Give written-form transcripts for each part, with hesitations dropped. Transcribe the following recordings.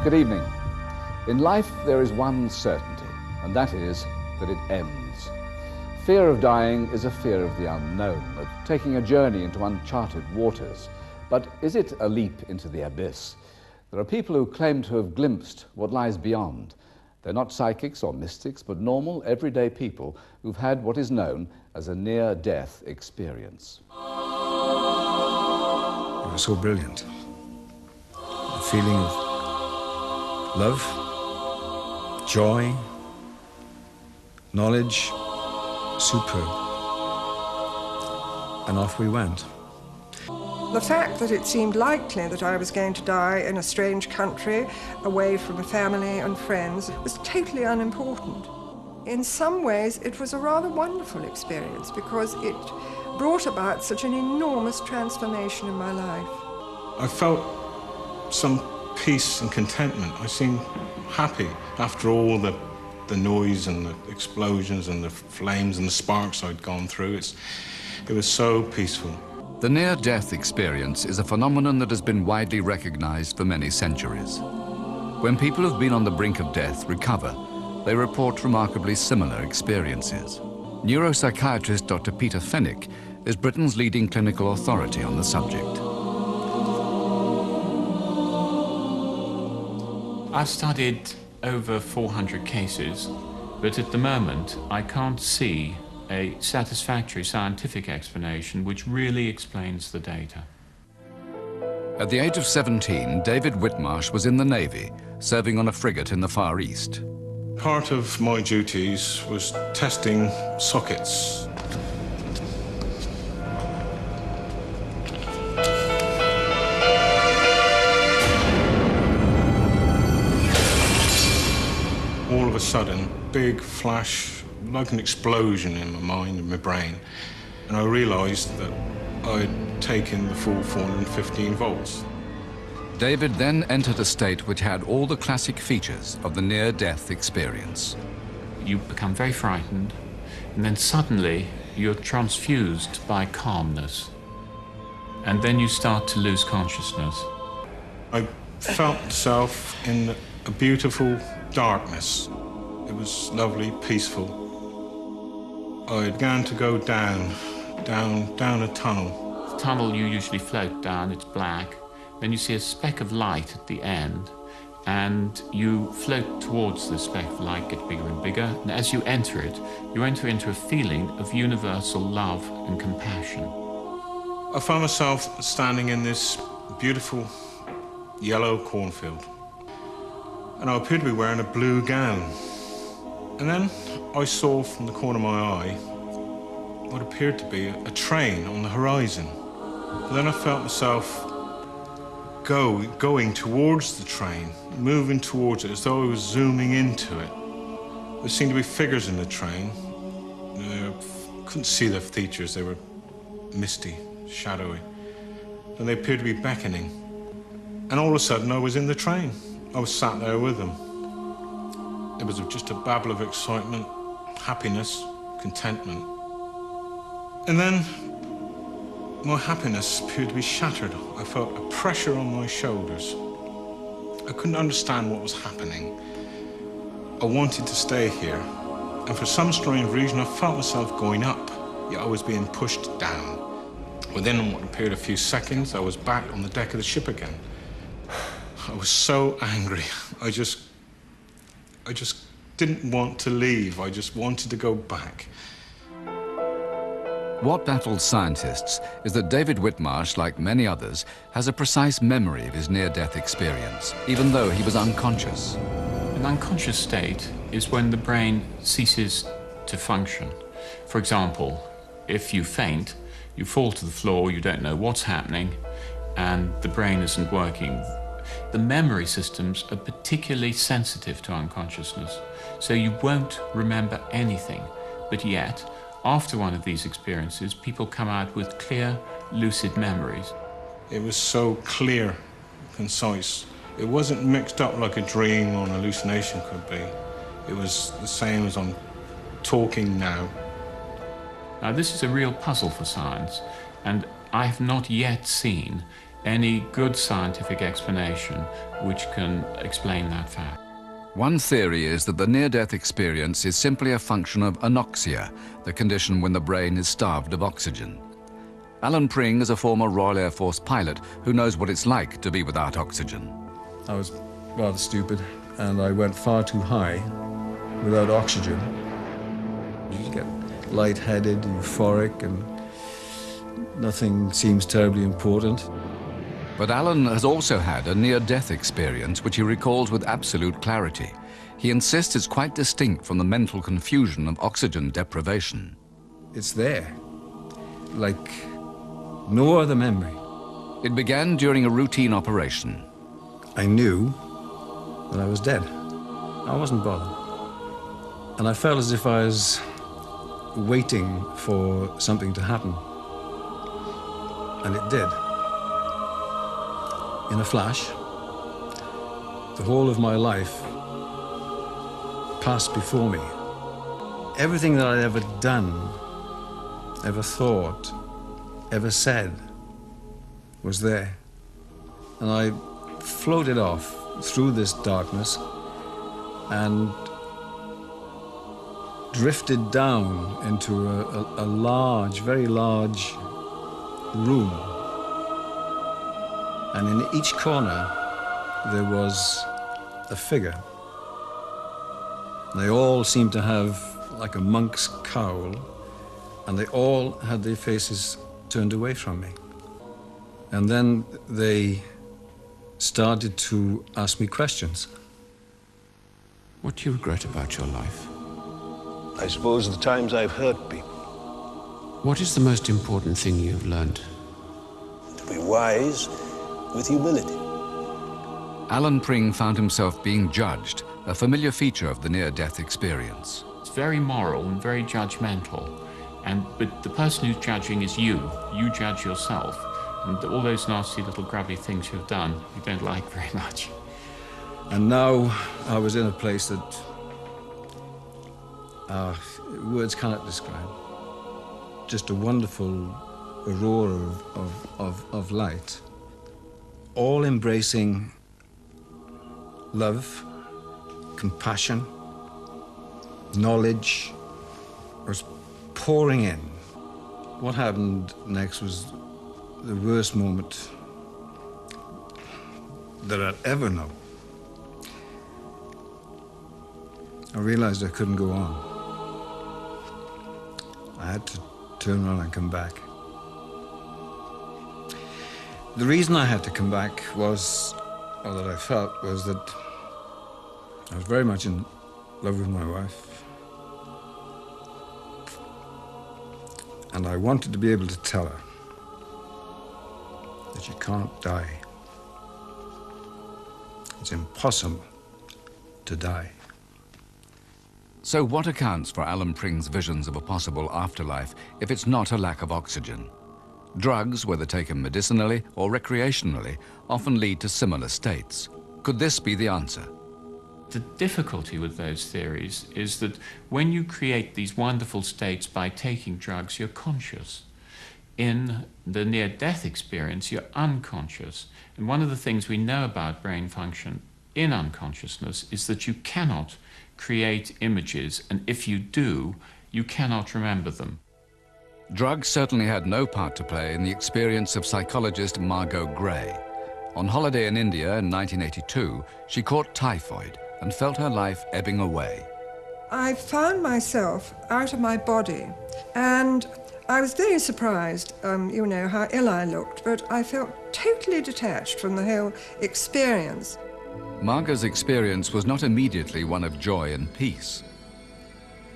Good evening. In life there is one certainty, and that is that it ends. Fear of dying is a fear of the unknown, of taking a journey into uncharted waters. But is it a leap into the abyss? There are people who claim to have glimpsed what lies beyond. They're not psychics or mystics, but normal, everyday people who've had what is known as a near-death experience. It was so brilliant. A feeling of love, joy, knowledge, superb. And off we went. The fact that it seemed likely that I was going to die in a strange country, away from family and friends, was totally unimportant. In some ways, it was a rather wonderful experience because it brought about such an enormous transformation in my life. I felt some peace and contentment. I seemed happy after all the noise and the explosions and the flames and the sparks I'd gone through. It was so peaceful. The near-death experience is a phenomenon that has been widely recognized for many centuries. When people who've been on the brink of death recover, they report remarkably similar experiences. Neuropsychiatrist Dr. Peter Fenwick is Britain's leading clinical authority on the subject. I've studied over 400 cases, but at the moment I can't see a satisfactory scientific explanation which really explains the data. At the age of 17, David Whitmarsh was in the Navy, serving on a frigate in the Far East. Part of my duties was testing sockets. All of a sudden, big flash, like an explosion in my mind and my brain. And I realized that I'd taken the full 415 volts. David then entered a state which had all the classic features of the near-death experience. You become very frightened, and then suddenly you're transfused by calmness. And then you start to lose consciousness. I felt myself in a beautiful darkness. It was lovely, peaceful. I began to go down a tunnel. The tunnel you usually float down, it's black. Then you see a speck of light at the end, and you float towards the speck of light, get bigger and bigger. And as you enter it, you enter into a feeling of universal love and compassion. I found myself standing in this beautiful yellow cornfield, and I appeared to be wearing a blue gown. And then I saw from the corner of my eye what appeared to be a train on the horizon. But then I felt myself going towards the train, moving towards it as though I was zooming into it. There seemed to be figures in the train. I couldn't see their features, they were misty, shadowy. And they appeared to be beckoning. And all of a sudden I was in the train. I was sat there with them. It was just a babble of excitement, happiness, contentment. And then my happiness appeared to be shattered. I felt a pressure on my shoulders. I couldn't understand what was happening. I wanted to stay here. And for some strange reason, I felt myself going up, yet I was being pushed down. Within what appeared a few seconds, I was back on the deck of the ship again. I was so angry. I just didn't want to leave. I just wanted to go back. What baffles scientists is that David Whitmarsh, like many others, has a precise memory of his near-death experience, even though he was unconscious. An unconscious state is when the brain ceases to function. For example, if you faint, you fall to the floor, you don't know what's happening, and the brain isn't working. The memory systems are particularly sensitive to unconsciousness, so you won't remember anything. But yet, after one of these experiences, people come out with clear, lucid memories. It was so clear, concise. It wasn't mixed up like a dream or an hallucination could be. It was the same as I'm talking now. Now, this is a real puzzle for science, and I have not yet seen any good scientific explanation which can explain that fact. One theory is that the near-death experience is simply a function of anoxia, the condition when the brain is starved of oxygen. Alan Pring is a former Royal Air Force pilot who knows what it's like to be without oxygen. I was rather stupid, and I went far too high without oxygen. You get lightheaded, euphoric, and nothing seems terribly important. But Alan has also had a near-death experience which he recalls with absolute clarity. He insists it's quite distinct from the mental confusion of oxygen deprivation. It's there, like no other memory. It began during a routine operation. I knew that I was dead. I wasn't bothered. And I felt as if I was waiting for something to happen. And it did. In a flash, the whole of my life passed before me. Everything that I'd ever done, ever thought, ever said was there. And I floated off through this darkness and drifted down into a large, very large room. And in each corner, there was a figure. They all seemed to have like a monk's cowl, and they all had their faces turned away from me. And then they started to ask me questions. What do you regret about your life? I suppose the times I've hurt people. What is the most important thing you've learned? To be wise with humility. Alan Pring found himself being judged, a familiar feature of the near-death experience. It's very moral and very judgmental, but the person who's judging is you. You judge yourself, and all those nasty little grubby things you've done, you don't like very much. And now I was in a place that words cannot describe. Just a wonderful aurora of light, all embracing love, compassion, knowledge was pouring in. What happened next was the worst moment that I'd ever known. I realized I couldn't go on. I had to turn around and come back. The reason I had to come back was, or that I felt, was that I was very much in love with my wife. And I wanted to be able to tell her that you can't die. It's impossible to die. So what accounts for Alan Pring's visions of a possible afterlife if it's not a lack of oxygen? Drugs, whether taken medicinally or recreationally, often lead to similar states. Could this be the answer? The difficulty with those theories is that when you create these wonderful states by taking drugs, you're conscious. In the near-death experience, you're unconscious. And one of the things we know about brain function in unconsciousness is that you cannot create images, and if you do, you cannot remember them. Drugs certainly had no part to play in the experience of psychologist Margot Gray. On holiday in India in 1982, she caught typhoid and felt her life ebbing away. I found myself out of my body, and I was very surprised, how ill I looked, but I felt totally detached from the whole experience. Margot's experience was not immediately one of joy and peace.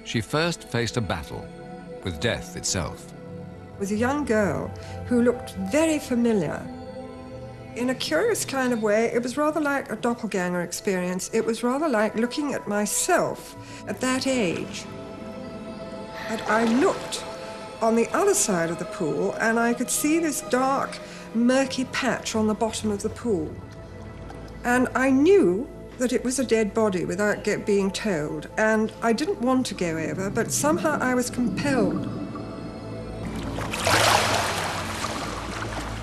She first faced a battle with death itself. It was a young girl who looked very familiar. In a curious kind of way, it was rather like a doppelganger experience. It was rather like looking at myself at that age. And I looked on the other side of the pool, and I could see this dark, murky patch on the bottom of the pool. And I knew that it was a dead body without being told, and I didn't want to go over, but somehow I was compelled.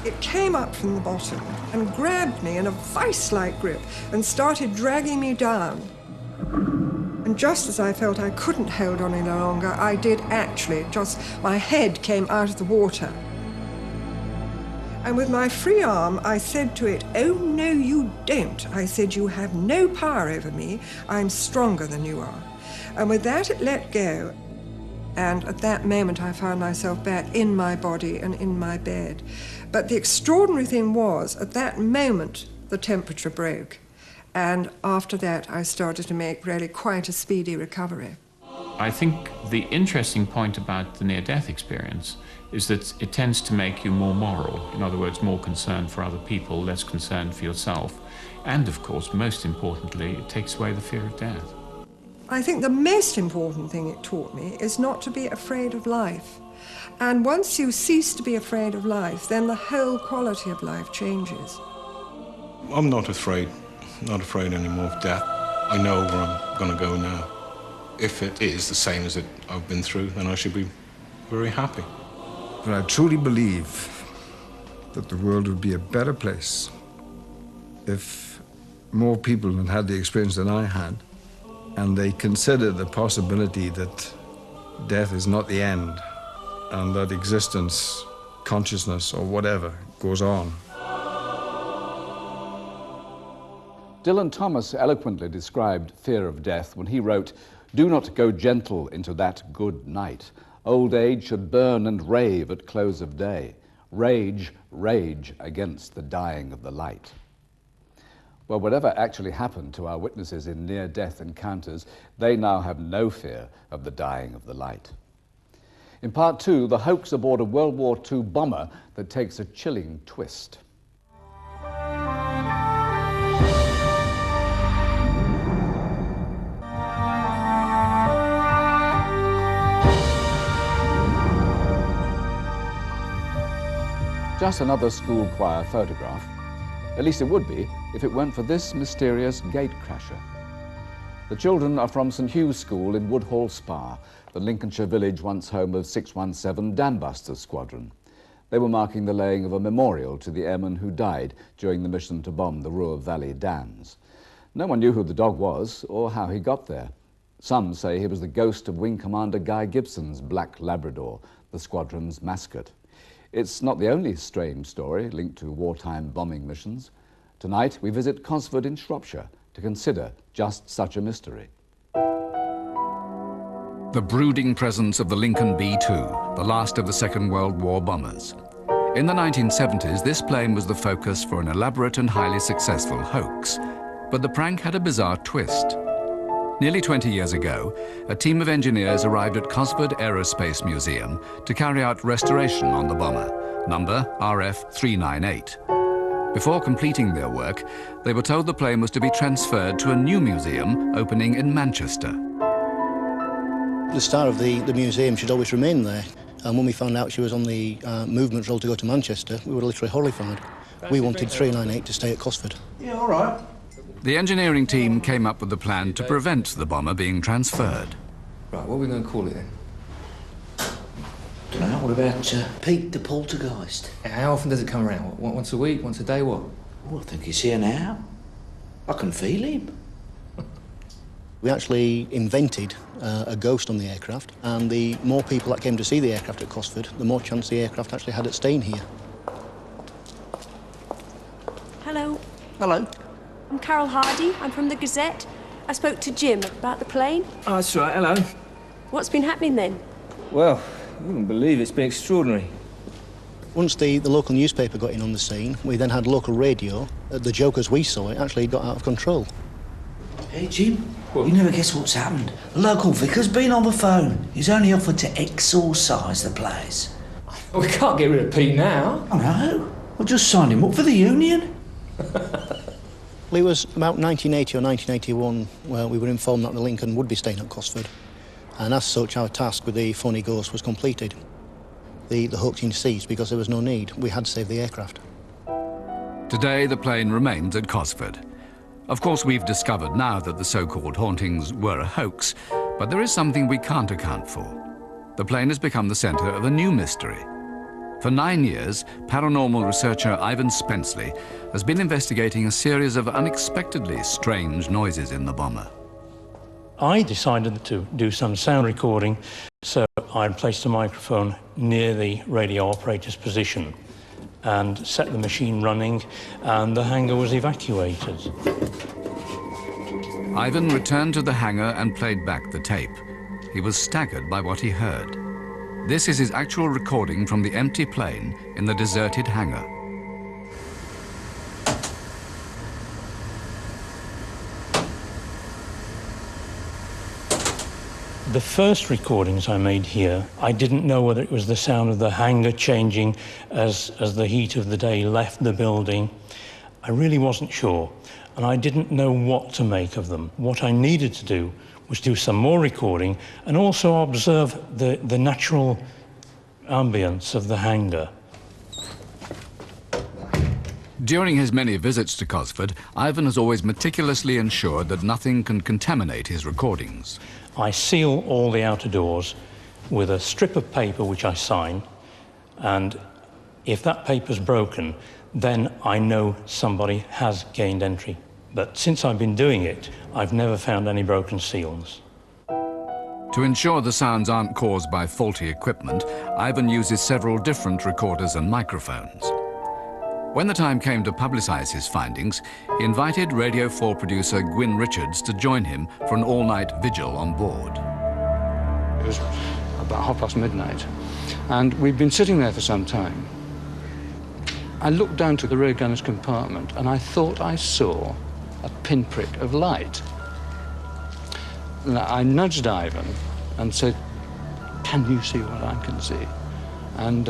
It came up from the bottom and grabbed me in a vice-like grip and started dragging me down. And just as I felt I couldn't hold on any longer, I did actually. Just my head came out of the water. And with my free arm, I said to it, "Oh, no, you don't." I said, "You have no power over me. I'm stronger than you are." And with that, it let go. And at that moment, I found myself back in my body and in my bed. But the extraordinary thing was, at that moment, the temperature broke. And after that, I started to make really quite a speedy recovery. I think the interesting point about the near-death experience is that it tends to make you more moral. In other words, more concerned for other people, less concerned for yourself. And of course, most importantly, it takes away the fear of death. I think the most important thing it taught me is not to be afraid of life. And once you cease to be afraid of life, then the whole quality of life changes. I'm not afraid anymore of death. I know where I'm going to go now. If it is the same as it I've been through, then I should be very happy. But I truly believe that the world would be a better place if more people had had the experience than I had, and they consider the possibility that death is not the end, and that existence, consciousness, or whatever goes on. Dylan Thomas eloquently described fear of death when he wrote, "Do not go gentle into that good night. Old age should burn and rave at close of day. Rage, rage against the dying of the light." Well, whatever actually happened to our witnesses in near-death encounters, they now have no fear of the dying of the light. In part two, the hoax aboard a World War II bomber that takes a chilling twist. Just another school choir photograph. At least it would be if it weren't for this mysterious gatecrasher. The children are from St Hugh's School in Woodhall Spa, the Lincolnshire village once home of 617 Dambusters Squadron. They were marking the laying of a memorial to the airman who died during the mission to bomb the Ruhr Valley dams. No one knew who the dog was or how he got there. Some say he was the ghost of Wing Commander Guy Gibson's Black Labrador, the squadron's mascot. It's not the only strange story linked to wartime bombing missions. Tonight, we visit Cosford in Shropshire to consider just such a mystery. The brooding presence of the Lincoln B-2, the last of the Second World War bombers. In the 1970s, this plane was the focus for an elaborate and highly successful hoax. But the prank had a bizarre twist. Nearly 20 years ago, a team of engineers arrived at Cosford Aerospace Museum to carry out restoration on the bomber, number RF-398. Before completing their work, they were told the plane was to be transferred to a new museum opening in Manchester. The star of the museum should always remain there. And when we found out she was on the movement roll to go to Manchester, we were literally horrified. We wanted 398 to stay at Cosford. Yeah, all right. The engineering team came up with a plan to prevent the bomber being transferred. Right, what are we going to call it then? Don't know, what about Pete the Poltergeist? How often does it come around? Once a week, once a day, what? Oh, I think he's here now. I can feel him. We actually invented a ghost on the aircraft, and the more people that came to see the aircraft at Cosford, the more chance the aircraft actually had at staying here. Hello. Hello. I'm Carol Hardy. I'm from the Gazette. I spoke to Jim about the plane. Oh, that's right, hello. What's been happening then? Well, you wouldn't believe it's been extraordinary. Once the local newspaper got in on the scene, we then had local radio. The joke as we saw it actually got out of control. Hey, Jim, what? You never guess what's happened. The local vicar's been on the phone. He's only offered to exorcise the place. Well, we can't get rid of Pete now. I know. I just signed him up for the union. Well, it was about 1980 or 1981 where we were informed that the Lincoln would be staying at Cosford. And as such, our task with the phony ghost was completed. The hoaxing ceased because there was no need. We had saved the aircraft. Today, the plane remains at Cosford. Of course, we've discovered now that the so-called hauntings were a hoax, but there is something we can't account for. The plane has become the centre of a new mystery. For 9 years, paranormal researcher Ivan Spenceley has been investigating a series of unexpectedly strange noises in the bomber. I decided to do some sound recording, so I placed a microphone near the radio operator's position and set the machine running, and the hangar was evacuated. Ivan returned to the hangar and played back the tape. He was staggered by what he heard. This is his actual recording from the empty plane in the deserted hangar. The first recordings I made here, I didn't know whether it was the sound of the hangar changing as the heat of the day left the building. I really wasn't sure, and I didn't know what to make of them. What I needed to do was do some more recording and also observe the natural ambience of the hangar. During his many visits to Cosford, Ivan has always meticulously ensured that nothing can contaminate his recordings. I seal all the outer doors with a strip of paper which I sign, and if that paper's broken, then I know somebody has gained entry. But since I've been doing it, I've never found any broken seals. To ensure the sounds aren't caused by faulty equipment, Ivan uses several different recorders and microphones. When the time came to publicise his findings, he invited Radio 4 producer Gwyn Richards to join him for an all-night vigil on board. It was about midnight, and we'd been sitting there for some time. I looked down to the rear gunner's compartment, and I thought I saw a pinprick of light. I nudged Ivan and said, "Can you see what I can see?" And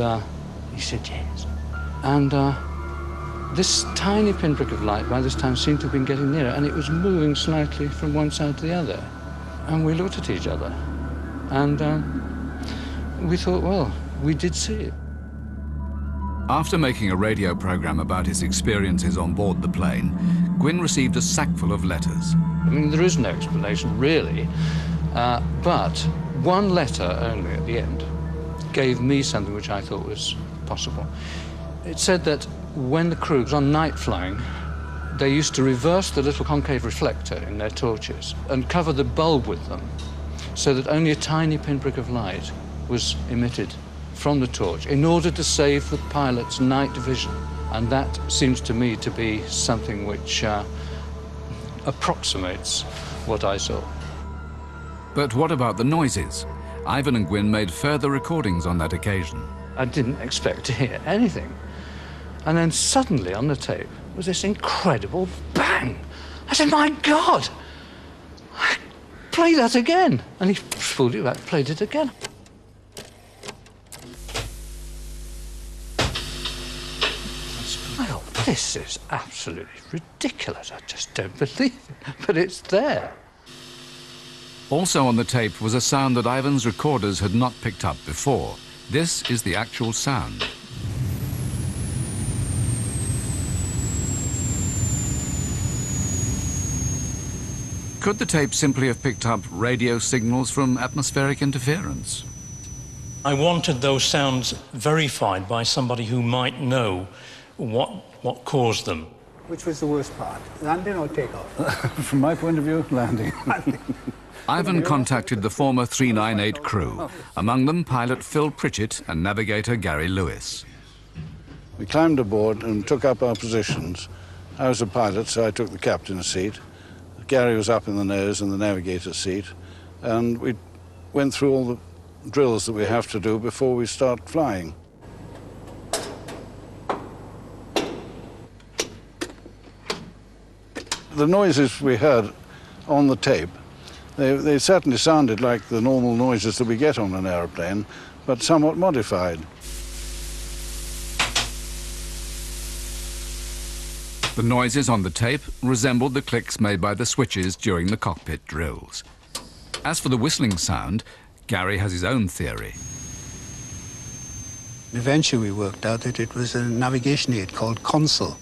he said yes. And this tiny pinprick of light by this time seemed to have been getting nearer, and it was moving slightly from one side to the other. And we looked at each other, and we thought, well, we did see it. After making a radio program about his experiences on board the plane, Gwyn received a sackful of letters. I mean, there is no explanation, really, but one letter only at the end gave me something which I thought was possible. It said that when the crew was on night flying, they used to reverse the little concave reflector in their torches and cover the bulb with them so that only a tiny pinprick of light was emitted from the torch in order to save the pilot's night vision. And that seems to me to be something which approximates what I saw. But what about the noises? Ivan and Gwyn made further recordings on that occasion. I didn't expect to hear anything. And then suddenly on the tape was this incredible bang. I said, my God! Play that again. And he pulled it back, played it again. Well, this is absolutely ridiculous. I just don't believe it, but it's there. Also on the tape was a sound that Ivan's recorders had not picked up before. This is the actual sound. Could the tape simply have picked up radio signals from atmospheric interference? I wanted those sounds verified by somebody who might know what caused them. Which was the worst part, landing or takeoff? From my point of view, landing. Ivan contacted the former 398 crew, among them pilot Phil Pritchett and navigator Gary Lewis. We climbed aboard and took up our positions. I was a pilot, so I took the captain's seat. Gary was up in the nose in the navigator's seat, and we went through all the drills that we have to do before we start flying. The noises we heard on the tape, they certainly sounded like the normal noises that we get on an aeroplane, but somewhat modified. The noises on the tape resembled the clicks made by the switches during the cockpit drills. As for the whistling sound, Gary has his own theory. Eventually we worked out that it was a navigation aid called Console.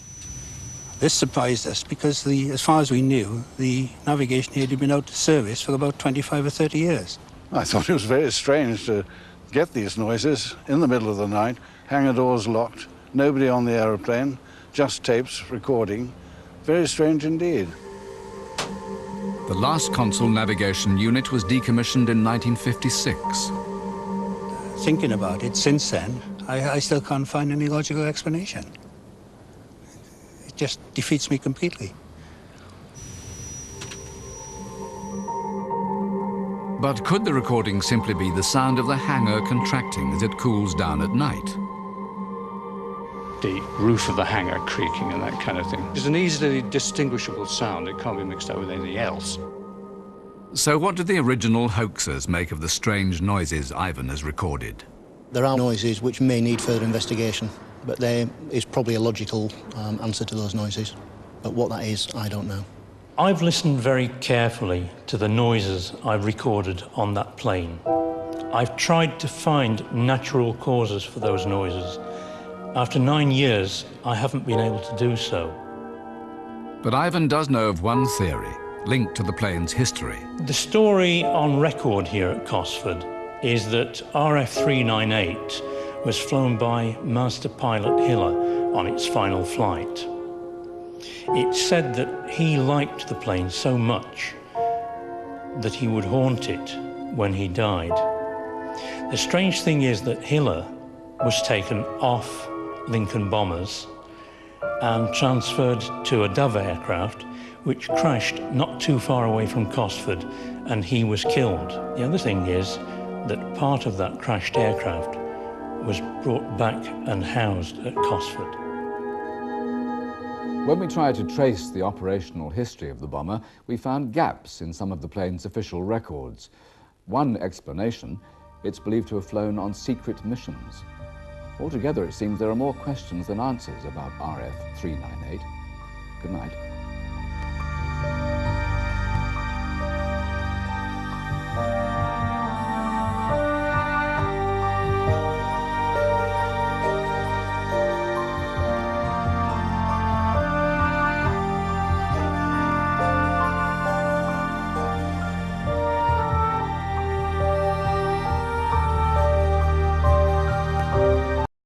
This surprised us because, as far as we knew, the navigation aid had been out of service for about 25 or 30 years. I thought it was very strange to get these noises in the middle of the night hangar doors locked, nobody on the aeroplane, just tapes recording. Very strange indeed. The last Consul navigation unit was decommissioned in 1956. Thinking about it since then, I still can't find any logical explanation. It just defeats me completely. But could the recording simply be the sound of the hangar contracting as it cools down at night? The roof of the hangar creaking and that kind of thing. It's an easily distinguishable sound. It can't be mixed up with anything else. So what did the original hoaxers make of the strange noises Ivan has recorded? There are noises which may need further investigation, but there is probably a logical answer to those noises. But what that is, I don't know. I've listened very carefully to the noises I've recorded on that plane. I've tried to find natural causes for those noises. After 9 years, I haven't been able to do so. But Ivan does know of one theory, linked to the plane's history. The story on record here at Cosford is that RF398 was flown by Master Pilot Hiller on its final flight. It's said that he liked the plane so much that he would haunt it when he died. The strange thing is that Hiller was taken off Lincoln bombers and transferred to a Dove aircraft which crashed not too far away from Cosford, and he was killed. The other thing is that part of that crashed aircraft was brought back and housed at Cosford. When we tried to trace the operational history of the bomber, we found gaps in some of the plane's official records. One explanation, it's believed to have flown on secret missions. Altogether, it seems there are more questions than answers about RF-398. Good night.